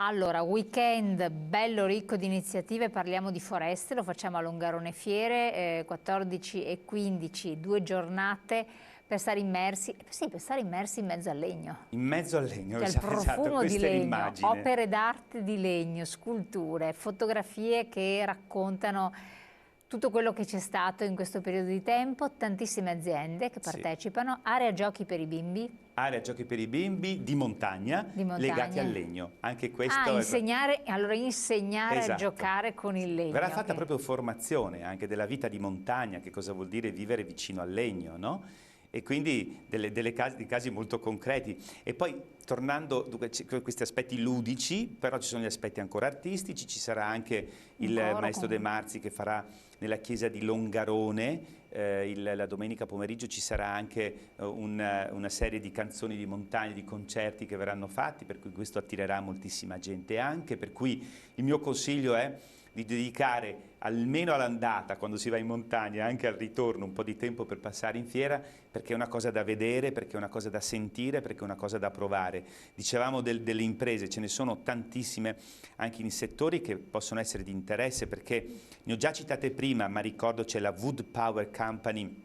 Allora, weekend bello ricco di iniziative, parliamo di foreste, lo facciamo a Longarone Fiere, 14 e 15, 2 giornate per stare immersi, sì, per stare immersi in mezzo al legno. In mezzo al legno, Cioè il esatto, profumo di questa è legno, l'immagine. opere d'arte di legno, sculture, fotografie che raccontano tutto quello che c'è stato in questo periodo di tempo, tantissime aziende che Sì. partecipano, area giochi per i bimbi. Area giochi per i bimbi di montagna, legati al legno. Anche questo insegnare a esatto. giocare con il legno. Verrà fatta proprio formazione anche della vita di montagna, che cosa vuol dire vivere vicino al legno, no? E quindi dei casi molto concreti. E poi tornando a questi aspetti ludici, però ci sono gli aspetti ancora artistici, ci sarà anche il maestro De Marzi che farà nella chiesa di Longarone, la domenica pomeriggio ci sarà anche una serie di canzoni di montagna, di concerti che verranno fatti, per cui questo attirerà moltissima gente anche, per cui il mio consiglio è di dedicare almeno all'andata, quando si va in montagna, anche al ritorno, un po' di tempo per passare in fiera, perché è una cosa da vedere, perché è una cosa da sentire, perché è una cosa da provare. Dicevamo delle imprese, ce ne sono tantissime anche in settori che possono essere di interesse, perché ne ho già citate prima, ma ricordo c'è la Wood Power Company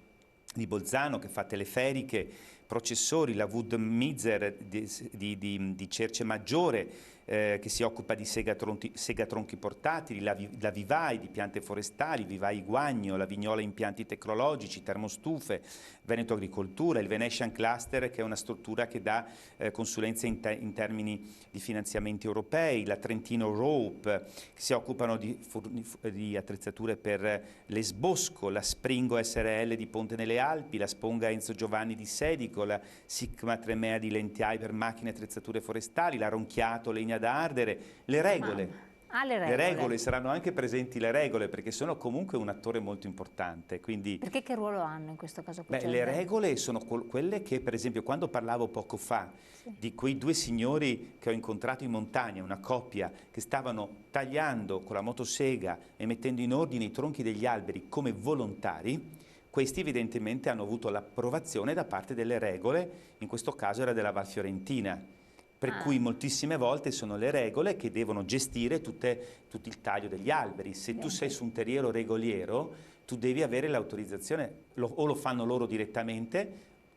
di Bolzano che fa teleferiche, processori, la Wood Mizer di Cerce Maggiore, che si occupa di segatronchi portatili, la Vivai di piante forestali, Vivai Guagno, la Vignola impianti tecnologici, termostufe, Veneto Agricoltura, il Venetian Cluster che è una struttura che dà consulenze in termini di finanziamenti europei, la Trentino Rope che si occupano di attrezzature per l'Esbosco, la Springo SRL di Ponte nelle Alpi, la Sponga Enzo Giovanni di Sedico, la Sigma Tremea di Lentiai per macchine e attrezzature forestali, la Ronchiato Legna da Ardere, le regole. Le regole saranno anche presenti, le regole, perché sono comunque un attore molto importante. Quindi, perché che ruolo hanno in questo caso? le regole sono quelle che, per esempio, quando parlavo poco fa di quei due signori che ho incontrato in montagna, una coppia che stavano tagliando con la motosega e mettendo in ordine i tronchi degli alberi come volontari, questi evidentemente hanno avuto l'approvazione da parte delle regole, in questo caso era della Val Fiorentina. Per cui moltissime volte sono le regole che devono gestire tutto il taglio degli alberi. Se tu sei su un terriero regoliero, tu devi avere l'autorizzazione, o lo fanno loro direttamente,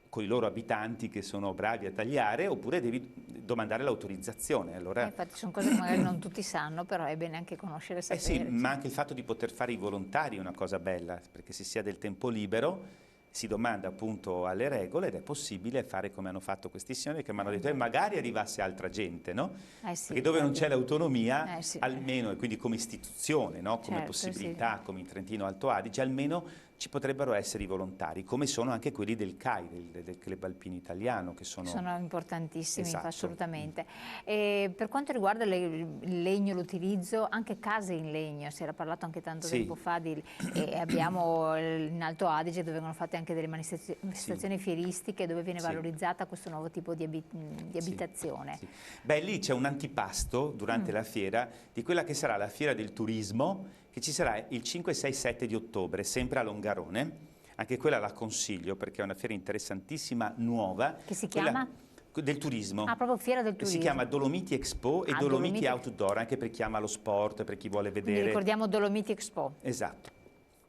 con i loro abitanti che sono bravi a tagliare, oppure devi domandare l'autorizzazione. Allora... infatti sono cose che magari non tutti sanno, però è bene anche conoscere e sapere. sì, ma anche il fatto di poter fare i volontari è una cosa bella, perché se si ha del tempo libero si domanda appunto alle regole ed è possibile fare come hanno fatto questi signori che mi hanno detto e magari arrivasse altra gente, no? Sì, perché dove non c'è l'autonomia, sì. almeno, e quindi come istituzione, no? Come possibilità, sì, come in Trentino Alto Adige, almeno ci potrebbero essere i volontari, come sono anche quelli del CAI, del Club Alpino Italiano, che sono importantissimi, esatto, assolutamente. E per quanto riguarda il legno, l'utilizzo, anche case in legno, si era parlato anche tanto tempo fa, e abbiamo in Alto Adige dove vengono fatte anche delle manifestazioni fieristiche dove viene valorizzata questo nuovo tipo di abitazione. Sì. Beh, lì c'è un antipasto durante la fiera di quella che sarà la fiera del turismo, che ci sarà il 5, 6, 7 di ottobre, sempre a Longarone. Anche quella la consiglio perché è una fiera interessantissima, nuova. Che si chiama? Del turismo. Ah, proprio Fiera del Turismo. Si chiama Dolomiti Expo e Dolomiti Outdoor, anche per chi ama lo sport, per chi vuole vedere. Quindi ricordiamo Dolomiti Expo. Esatto.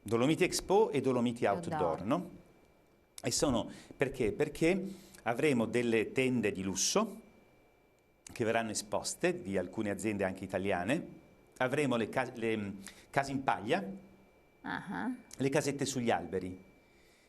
Dolomiti Expo e Dolomiti Outdoor, no? E sono perché? Perché avremo delle tende di lusso che verranno esposte di alcune aziende anche italiane, avremo le case in paglia, le casette sugli alberi.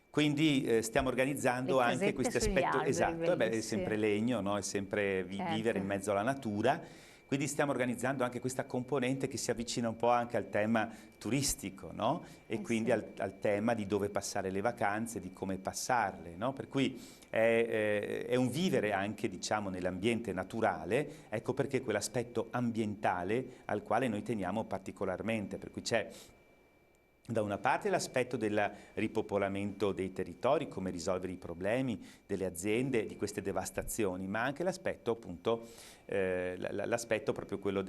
Quindi stiamo organizzando anche questo aspetto, esatto, è sempre legno, no? È sempre vivere in mezzo alla natura. Quindi stiamo organizzando anche questa componente che si avvicina un po' anche al tema turistico, no? E quindi al tema di dove passare le vacanze, di come passarle, no? Per cui è un vivere anche, diciamo, nell'ambiente naturale, ecco perché quell'aspetto ambientale al quale noi teniamo particolarmente, per cui c'è da una parte l'aspetto del ripopolamento dei territori, come risolvere i problemi delle aziende, di queste devastazioni, ma anche l'aspetto appunto, l'aspetto proprio quello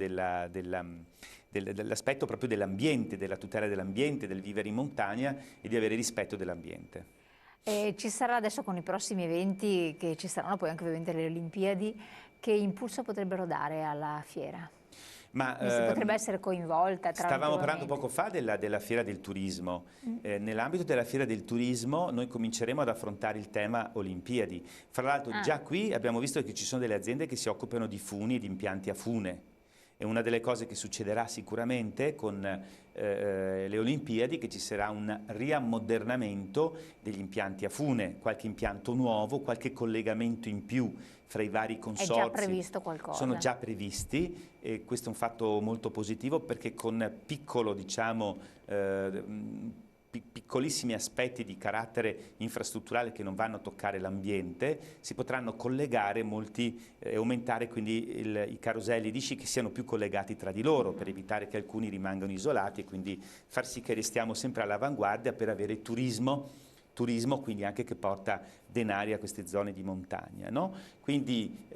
l'aspetto proprio dell'ambiente, della tutela dell'ambiente, del vivere in montagna e di avere rispetto dell'ambiente. Ci sarà adesso con i prossimi eventi, che ci saranno poi anche ovviamente le Olimpiadi, che impulso potrebbero dare alla fiera? Ma potrebbe essere coinvolta. Stavamo parlando poco fa della Fiera del Turismo. Nell'ambito della Fiera del Turismo noi cominceremo ad affrontare il tema Olimpiadi. Fra l'altro già qui abbiamo visto che ci sono delle aziende che si occupano di funi e di impianti a fune. È una delle cose che succederà sicuramente con le Olimpiadi, che ci sarà un riammodernamento degli impianti a fune, qualche impianto nuovo, qualche collegamento in più fra i vari consorzi. È già previsto qualcosa? Sono già previsti e questo è un fatto molto positivo, perché con piccolo, diciamo, piccolissimi aspetti di carattere infrastrutturale che non vanno a toccare l'ambiente, si potranno collegare molti e aumentare quindi i caroselli di sci che siano più collegati tra di loro, per evitare che alcuni rimangano isolati e quindi far sì che restiamo sempre all'avanguardia per avere turismo quindi anche che porta denari a queste zone di montagna, no? Quindi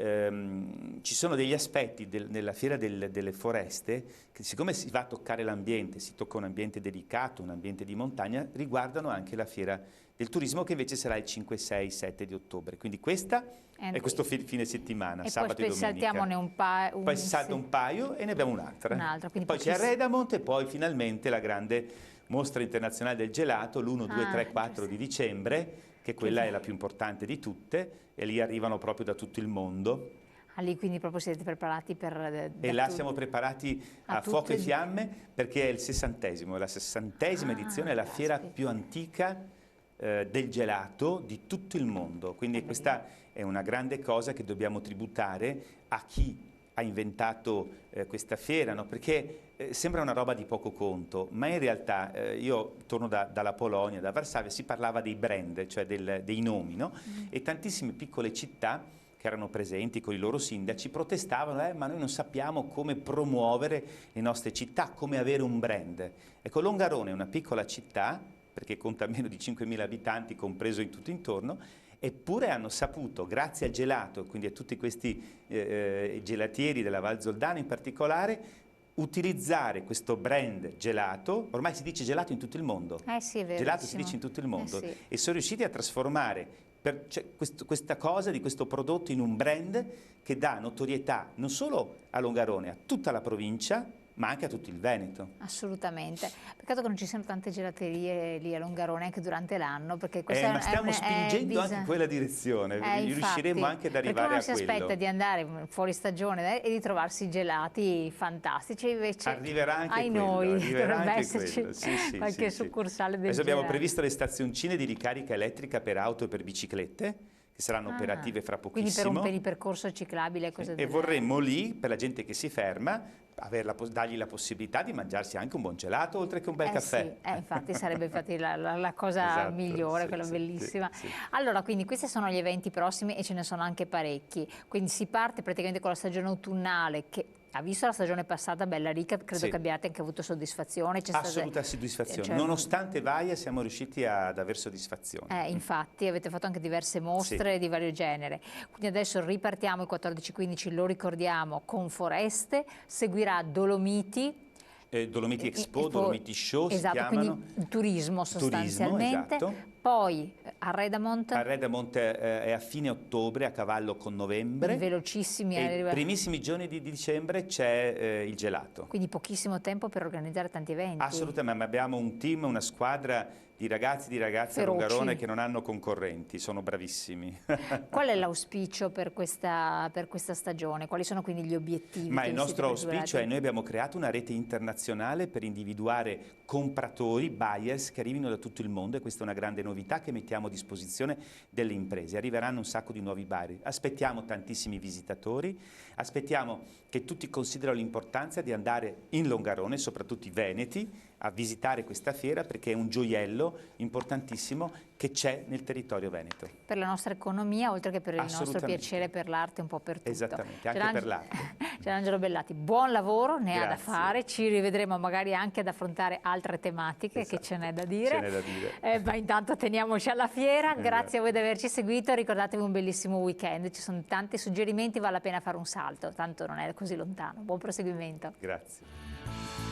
ci sono degli aspetti nella Fiera delle Foreste che, siccome si va a toccare l'ambiente, si tocca un ambiente delicato, un ambiente di montagna, riguardano anche la Fiera del Turismo, che invece sarà il 5, 6, 7 di ottobre. Quindi questa è questo fine settimana, sabato e domenica. Poi saltiamone un paio. Poi si salta un paio e ne abbiamo un'altra. Poi c'è Redamont e poi finalmente la grande Mostra internazionale del gelato, l'1, 2, 3, 4 di dicembre, che quella è la più importante di tutte, e lì arrivano proprio da tutto il mondo. Lì quindi proprio siete preparati per... E là siamo preparati a fuoco e fiamme, perché è il 60°, è la 60ª edizione, è la fiera più antica del gelato di tutto il mondo. Quindi questa è una grande cosa che dobbiamo tributare a chi ha inventato questa fiera, no? Perché sembra una roba di poco conto, ma in realtà io torno dalla Polonia, da Varsavia, si parlava dei brand, cioè dei nomi, no? E tantissime piccole città che erano presenti con i loro sindaci protestavano, ma noi non sappiamo come promuovere le nostre città, come avere un brand. Ecco, Longarone è una piccola città, perché conta meno di 5.000 abitanti, compreso in tutto intorno, eppure hanno saputo, grazie al gelato, quindi a tutti questi gelatieri della Val Zoldana in particolare, utilizzare questo brand gelato. Ormai si dice gelato in tutto il mondo. Sì, è vero. Gelato si dice in tutto il mondo. Sì. E sono riusciti a trasformare questa cosa di questo prodotto in un brand che dà notorietà non solo a Longarone, a tutta la provincia, ma anche a tutto il Veneto. Assolutamente. Peccato che non ci siano tante gelaterie lì a Longarone anche durante l'anno, perché ma stiamo spingendo anche in quella direzione, riusciremo anche ad arrivare a quello. Perché uno si aspetta di andare fuori stagione e di trovarsi gelati fantastici, invece arriverà anche ai quello, noi dovrebbe esserci qualche sì. succursale del Adesso abbiamo gelato. previsto le stazioncine di ricarica elettrica per auto e per biciclette, che saranno operative fra pochissimo. Quindi per un percorso ciclabile. E vorremmo lì, per la gente che si ferma, dargli la possibilità di mangiarsi anche un buon gelato oltre che un bel caffè. Sì, infatti sarebbe la cosa migliore, quella bellissima. Sì. Allora, quindi questi sono gli eventi prossimi e ce ne sono anche parecchi. Quindi si parte praticamente con la stagione autunnale, che ha visto la stagione passata bella ricca, credo che abbiate anche avuto soddisfazione. Assoluta soddisfazione, nonostante varia siamo riusciti ad aver soddisfazione. Infatti avete fatto anche diverse mostre di vario genere, quindi adesso ripartiamo il 14-15, lo ricordiamo, con Foreste, seguirà Dolomiti. Dolomiti Expo, Dolomiti Show si chiamano. Quindi il turismo sostanzialmente. Esatto. Poi a Redamont. A Redamont è a fine ottobre, a cavallo con novembre. Velocissimi. E i primissimi giorni di dicembre c'è il gelato. Quindi pochissimo tempo per organizzare tanti eventi. Assolutamente, ma abbiamo un team, una squadra di ragazzi e di ragazze a Longarone che non hanno concorrenti, sono bravissimi. Qual è l'auspicio per questa stagione? Quali sono quindi gli obiettivi? Ma il nostro auspicio è: noi abbiamo creato una rete internazionale per individuare compratori, buyers che arrivino da tutto il mondo, e questa è una grande novità che mettiamo a disposizione delle imprese. Arriveranno un sacco di nuovi buyer, aspettiamo tantissimi visitatori, aspettiamo che tutti considerino l'importanza di andare in Longarone, soprattutto i veneti, a visitare questa fiera, perché è un gioiello importantissimo che c'è nel territorio veneto. Per la nostra economia, oltre che per il nostro piacere per l'arte, un po' per tutto. Esattamente, anche per l'arte. C'è Angelo Bellati, buon lavoro, ne ha da fare, ci rivedremo magari anche ad affrontare altre tematiche, che ce n'è da dire. Ce n'è da dire. Ma intanto teniamoci alla fiera, grazie a voi di averci seguito, ricordatevi un bellissimo weekend, ci sono tanti suggerimenti, vale la pena fare un salto, tanto non è così lontano. Buon proseguimento. Grazie.